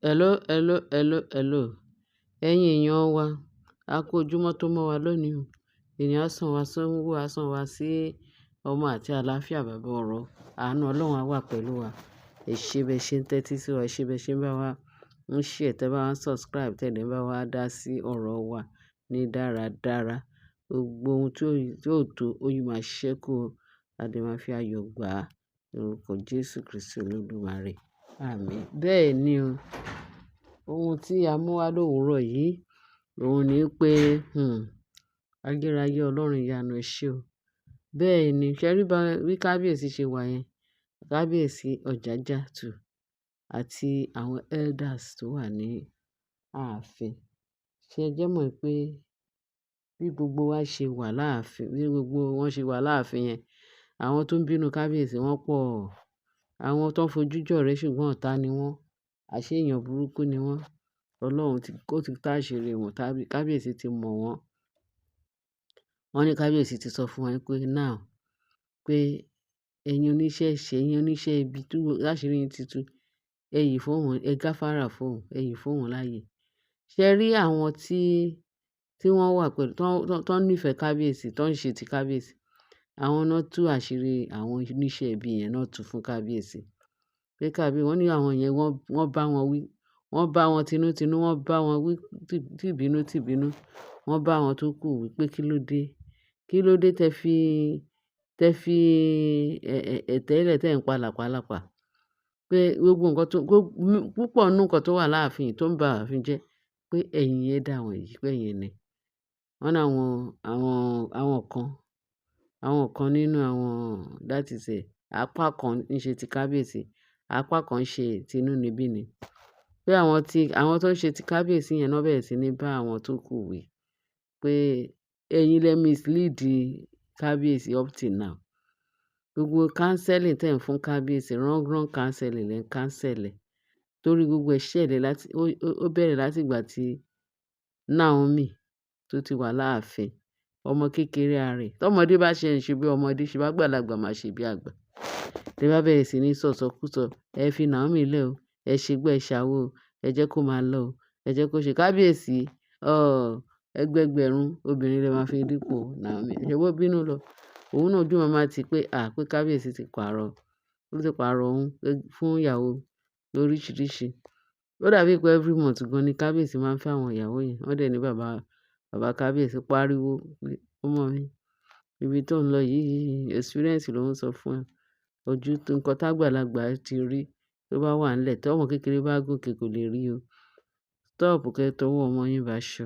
Hello, hello, hello, hello. Ẹ̀yin èèyàn wa, a kú ojúmọ́ tó mọ́ wa lónìí o. Èèyàn á sàn wá sówó, á sàn wá sí ọmọ àti àlàáfíà bàbá ọ̀rọ̀. Àánú Ọlọ́run á wà pẹ̀lú wa. Ẹ ṣé bẹ́ẹ̀ ṣe ń tẹ́tí sí wa, ẹ ṣé bẹ́ẹ̀ ṣe ń bá wa ń share, tẹ́ bá wa ń subscribe, tẹ́ dẹ̀ ń bá wa dá sí ọ̀rọ̀ wa ní dáradára. Gbogbo ohun tí ò tó, ó yìí máa ṣẹ́kù o. A dẹ̀ máa fi ayọ̀ gbà á. Lórúkọ Jésù Kristi Olódùmarè. Àmín. Bẹ́ẹ̀ ni o. Ohun tí a mú wá lówurọ̀ yìí, òun ní pé, ayérayé Ọlọ́run ìyanu ẹ ṣé o. Bẹ́ẹ̀ ni, ṣé rí bí kábíyèsí ṣe wà yẹn? Kábíyèsí Ọjájá two àti àwọn elders tó wà ní ààfin. Ṣé ẹ jẹ́ mọ̀ pé bí gbogbo wa ṣe wà láàfin, bí gbogbo wọn ṣe wà láàfin yẹn, àwọn tó ń bínú kábíyèsí wọ́n pọ̀. Àwọn tó ń fojú jọ̀rẹ́ ṣùgbọ́n ọ̀tá ni wọ́n. Àṣé èèyàn burúkú ni wọ́n. Ọlọ́run ó ti tú àṣírí wọn, kábíyèsí ti mọ̀ wọ́n. Wọ́n ní kábíyèsí ti sọ fún wọn pé now pé ẹ̀yin oníṣẹ́ ẹ̀ṣẹ̀, ẹ̀yin oníṣẹ́ ibi tí àṣírí yín ti tú, ẹ yìí fóun, ẹ gáfárà fóun, ẹ yìí fóun láàyè. Ṣé ẹ rí àwọn tí wọ́n wà pẹ̀lú, tó ń nífẹ̀ẹ́ kábíyèsí, tó ń ṣe ti kábíyèsí, àwọn náà tú àṣírí àwọn oníṣẹ́ ibi yẹn náà tú fún kábíyèsí. Pé wọ́n ní àwọn yẹn wọ́n bá wọn wí, wọ́n bá wọn tinútinú, wọ́n bá wọn wí tìbínú. Wọ́n bá àwọn tó kù wí pé kí ló dé? Kí ló dé tẹ fi ẹ̀tẹ́ lẹ̀ tẹ̀ ń pa làpálàpá? Pé gbogbo nǹkan púpọ̀ nínú nǹkan tó wà láàfin tó ń ba ààfin jẹ́ pé ẹ̀yin ẹ dà wọ́n yìí, pé ẹ̀yin ni. Wọ́n ní àwọn kan nínú àwọn that is apá kan ń ṣe ti kábíyèsí, apá kan ń ṣe tinúnibíni. Pé àwọn tó ń ṣe ti kábíyèsí yẹn náà bẹ̀rẹ̀ sí ní bá àwọn tó kù wí pé ẹ̀yin lẹ mislead kábíyèsí up till now. Gbogbo counseling tẹ̀ ń fún kábíyèsí, wrong counseling lẹ ń cancel ẹ̀. Torí gbogbo ẹ̀ ṣẹlẹ̀ ó bẹ̀rẹ̀ láti ìgbà tí Naomi tó ti wà láàfin. Ọmọ kékeré arẹ̀. Tọ́mọdé bá ṣe ń ṣe bí ọmọdé, ṣe bá àgbàlagbà máa ṣe bí àgbà. Tẹ bá bẹ̀rẹ̀ sí ní sọ̀sọkúsọ, ẹ fi Naomi lẹ̀ o, ẹ ṣe gbá ẹ ṣàwo o, ẹ jẹ́ kó máa lọ o, ẹ jẹ́ kó ṣe kábíyèsí. Ẹgbẹgbẹ̀rún obìnrin lẹ máa fi dípò Naomi. Ṣé bó bínú lọ? Òun náà ojú màmá ti pé kábíyèsí ti pààrọ̀. Ó ti pààrọ̀ òun fún ìyàwó lóríṣiríṣi. Ó dàbí pé every month gan ni kábíyèsí máa ń fẹ́ àwọn ìyàwó yẹn. Wọ́n dẹ̀ ní bàbá kábíyèsí pariwo pé ọmọ mi, ibi tó ń lọ yìí experience ló ń sọ fún ẹ. Ojú nǹkan tágbàlagbà ti rí tó bá wà nílẹ̀, tí ọmọ kékeré bá gòkè kò lè rí o. Stop kẹ́ tọwọ́ ọmọ yín bá ṣọ.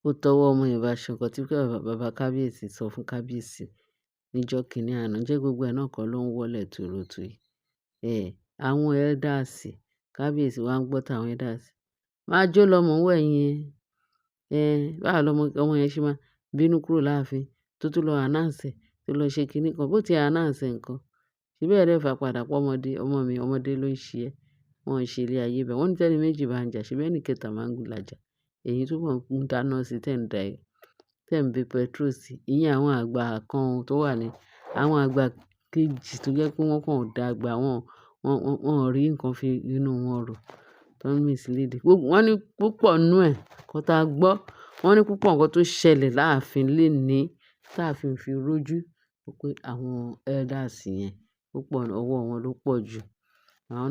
Ó tọwọ́ ọmọ yẹn bá ṣọ nǹkan tí bàbá kábíyèsí sọ fún kábíyèsí níjọ́ kìíní àná. Jẹ́ gbogbo ẹ̀ náà kọ́ ló ń wọlé tùrùtù yìí. Àwọn elders, kábíyèsí wá ń gbọ́ tàwọn elders. Máa jó lọmọ ń wẹ̀ yẹn. Báwo lọmọ yẹn ṣe máa bínú kúrò láàfin tó tún lọ announce ẹ̀, tó lọ ṣe kíní kan. Bó ti announce nǹkan, ṣe bẹ́ẹ̀ rẹ́ fà padà pọ̀ ọmọdé, ọmọ mi, ọmọdé ló ń ṣe ẹ́. Wọ́n ń ṣe ilé ayé bẹ́ẹ̀. Wọ́n ní tẹ́ni méjì bá ń jà, ṣe bẹ́ẹ̀ ni kẹta máa ń làjà. Èyí tó kàn ń dáná sí tẹ̀ ń bí petrol sí. Ìyẹn àwọn àgbà kan tó wà ní àwọn àgbà kejì tó jẹ́ pé wọ́n kàn dàgbà, wọ́n ò rí nǹkan fi inú wọn rò. Tó ń mislead. Wọ́n ní púpọ̀ nínú ẹ̀ kan tá gbọ́. Wọ́n ní púpọ̀ nǹkan tó ṣẹlẹ̀ láàfin lénìí táàfin fi rójú pé àwọn elders yẹn púpọ̀ ọwọ́ wọn ló pọ̀ jù. Àwọn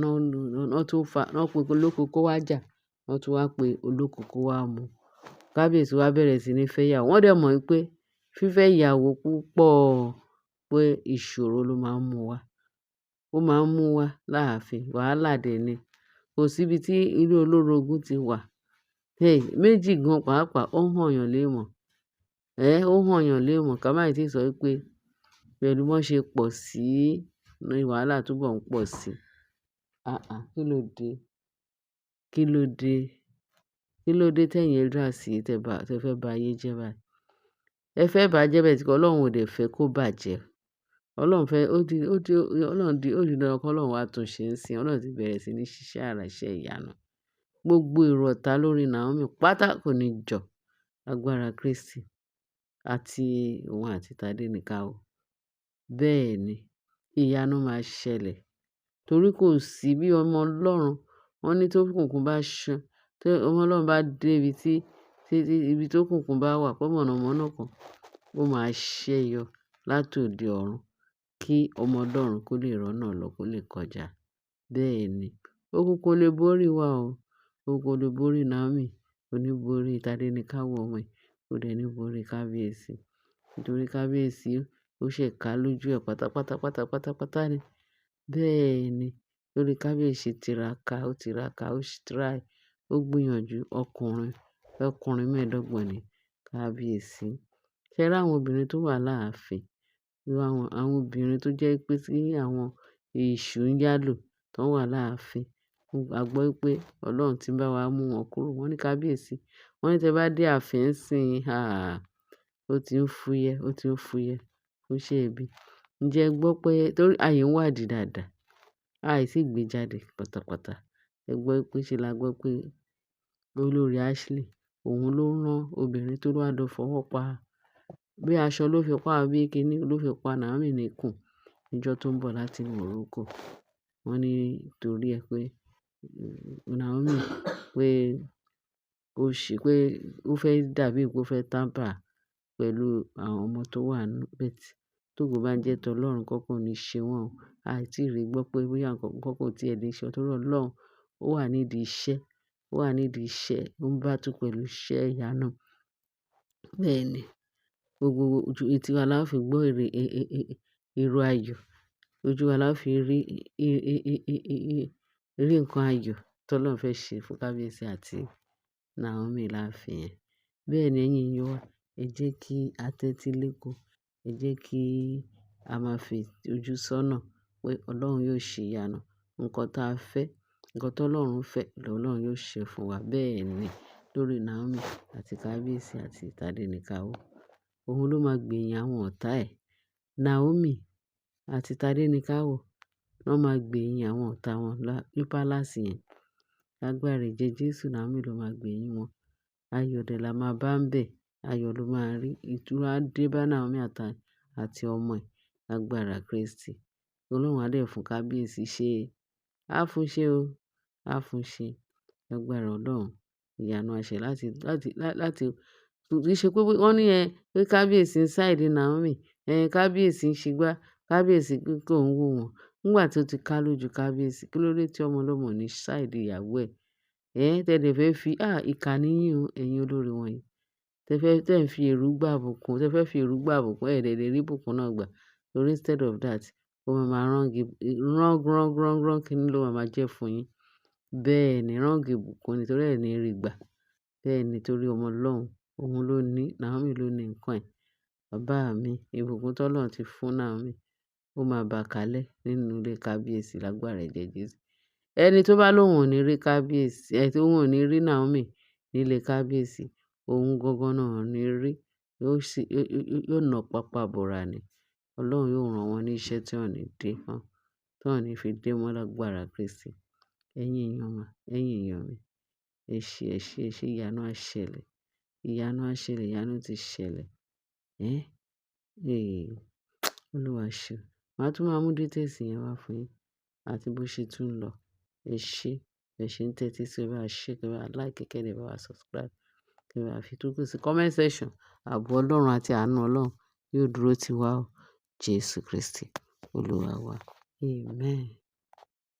náà pe olóko kó wá jà, wọ́n tún wá pe olóko kó wá mu. Kábíyèsí wá bẹ̀rẹ̀ sí ní fẹ́ ìyàwó. Wọ́n dẹ̀ mọ̀ pé fífẹ́ ìyàwó púpọ̀ pé ìṣòro ló máa ń mú wá. Ó máa ń mú wá láàfin. Wàhálà dẹ̀ ni. Kò sí ibi tí ilé olórogún ti wà. Méjì gan pàápàá ó hàn yàn léèmọ̀. Ó hàn yàn léèmọ̀. Ká má ì tí sọ pé pẹ̀lú bọ́n ṣe pọ̀ sí ní wàhálà túbọ̀ ń pọ̀ sí. Kí ló dé? Kí ló dé? Kí ló dé tẹ̀yin elders tẹ fẹ́ ba ayé jẹ́ báyìí? Ẹ fẹ́ bàjẹ́ bẹ́ẹ̀ tí Ọlọ́run ò dẹ̀ fẹ́ kó bàjẹ́. Ọlọ́run fẹ́, ó di dandan kí Ọlọ́run wá tún ṣe ń sìn. Ọlọ́run ti bẹ̀rẹ̀ sí ní ṣiṣẹ́ àrà iṣẹ́ ìyanu. Gbogbo èrò ọ̀tá lórí Naomi pátá kò ní jọ. Agbára Kristi àti òun àti Tádé nìkan o. Bẹ́ẹ̀ ni ìyanu máa ṣẹlẹ̀. Torí kò sí bí ọmọ Ọlọ́run Wọ́n ní tókùnkùn bá ṣán, tí ọmọ Ọlọ́run bá dé ibi tókùnkùn bá wà, pé mọ̀nàmọ́ná kan ó máa ṣẹ́ yọ látòde ọ̀run kí ọmọ Ọlọ́run kó lè rọ́nà lọ, kó lè kọjá. Bẹ́ẹ̀ ni, òkùnkùn ò lè borí wa o. Òkùnkùn ò lè borí Naomi, kò ní borí Tádéníkáwò ọmọ ẹ̀, kò dẹ̀ ní borí kábíyèsí. Nítorí kábíyèsí ó ṣẹ̀ ká lójú ẹ̀ pátápátá ni. Bẹ́ẹ̀ ni, lórí kábíyèsí tiraka, ó tiraka, ó try, ó gbìyànjú ọkùnrin mẹ́ẹ̀ẹ́dọ́gbọ̀n ni kábíyèsí. Ṣé rí àwọn obìnrin tó wà láàfin, irú àwọn obìnrin tó jẹ́ pé tí àwọn èṣù ń yálò tó wà láàfin, a gbọ́ pé Ọlọ́run ti ń bá wa mú wọn kúrò. Wọ́n ní kábíyèsí, wọ́n ní tí ẹ bá dé ààfin ńsìn, ó ti ń fúyẹ́ fún iṣẹ́ ibi. Ǹjẹ́ ẹ gbọ́ pé torí ààyè ń wádìí dáadáa, àì tí gbé jáde pátápátá. Ẹ gbọ́ pé ṣe la gbọ́ pé olórí Ashley, òun ló rán obìnrin tó wá lọ fọwọ́ pa, bí aṣọ ló fi pa, bí kíní ló fi pa Naomi níkùn níjọ́ tó ń bọ̀ láti Morocco. Wọ́n ní torí ẹ pé Naomi pé ó fẹ́ dàbí pé ó fẹ́ tamper pẹ̀lú àwọn ọmọ tó wà nínú bẹ́ẹ̀. Tógo bá ń jẹ́ tọlọ́run, nǹkan ò ní ṣe wọ́n o. Àì tí rí gbọ́ pé bóyá nǹkan ò tí ẹ lè ṣe torí Ọlọ́run ó wà nídìí iṣẹ́, ó ń battle pẹ̀lú iṣẹ́ ìyanu. Bẹ́ẹ̀ ni, gbogbo etí wa la fi gbọ́ ìró ayọ̀, ojú wa la fi rí nǹkan ayọ̀ tí Ọlọ́run fẹ́ ṣe fún kábíyèsí àti Naomi láàfin yẹn. Bẹ́ẹ̀ ni ẹ̀yin èèyàn wa, ẹ jẹ́ kí a tẹ́tí léko, ẹ jẹ́ kí a máa fi ojú sọ́nà pé Ọlọ́run yóò ṣe ìyanu. Nǹkan tí a fẹ́, nǹkan tí Ọlọ́run fẹ́, Ọlọ́run yóò ṣe fún wa. Bẹ́ẹ̀ ni, lórí Naomi àti kábíyèsí àti Tádéníkáwò. Òun ló máa gbèyìn àwọn ọ̀tá ẹ̀. Naomi àti Tádéníkáwò ló máa gbèyìn àwọn ọ̀tá wọn ní palace yẹn. Lágbára ẹ̀jẹ̀ Jésù, Naomi ló máa gbèyìn wọn. Ayọ̀ dẹ̀ la máa bá ń bẹ̀. Ayọ̀ ló máa rí. Ìtura dé bá Naomi àti ọmọ ẹ̀ lágbára Kristi. Ọlọ́run á dẹ̀ fún kábíyèsí ṣe. Á fún ṣe o. Á fún ṣe. Lágbára Ọlọ́run. Ìyanu á ṣe láti kì í ṣe pé wọ́n ní pé kábíyèsí ń side Naomi. Kábíyèsí ń ṣe gbá, kábíyèsí kò ń wò wọ́n. Nígbà tí ó ti ká lójú kábíyèsí, kí ló dé tí ọmọ ọlọ́mọ ní side ìyàwó ẹ̀? Tẹ́lẹ̀ fẹ́ fi ìkà ni yín o, ẹ̀yin olórí wọ̀nyí. Tẹ́ ń fi èrú gbà bùkún, tẹ́ fẹ́ fi èrú gbà bùkún, ẹ̀ dẹ̀ lè rí bùkún náà gbà. Torí instead of that, ó máa wrong kíni ló máa jẹ́ fún yín. Bẹ́ẹ̀ ni, wrong ìbùkún ni torí ẹ̀ ní rí gbà. Bẹ́ẹ̀ ni torí ọmọ Ọlọ́run, òun ló ní, Naomi ló ní nǹkan ẹ̀. Bàbá mi, ìbùkún tí Ọlọ́run ti fún Naomi, ó máa bà kalẹ̀ nínú ilé kábíyèsí lágbára ẹ̀jẹ̀ Jésù. Ẹni tó bá lóhùn ò ní rí kábíyèsí, tí òun ò ní rí Naomi nílé kábíyèsí, òun gangan náà ò ní rí. Yóò nà pápá bora ni. Ọlọ́run yóò rán wọn ní iṣẹ́ tí wọ́n ní dé mọ́, tí wọ́n ní fi dé mọ́ lágbára Kristi. Ẹ̀yin èèyàn mi, ẹ ṣé, ìyanu á ṣẹlẹ̀. Ìyanu ti ṣẹlẹ̀. Olúwa ṣe. Màá tún máa mú details yẹn wá fún yín àti bó ṣe tún ń lọ. Ẹ ṣé, ẹ ṣé ń tẹ́tí sí, ẹ bá share, ẹ bá like, kí ẹ bá subscribe, kí ẹ bá fi túkù sí comment section. Ààbò Ọlọ́run àti àánú Ọlọ́run yóò dúró tì wá o. Jésù Kristi, Olúwa wa. Amen.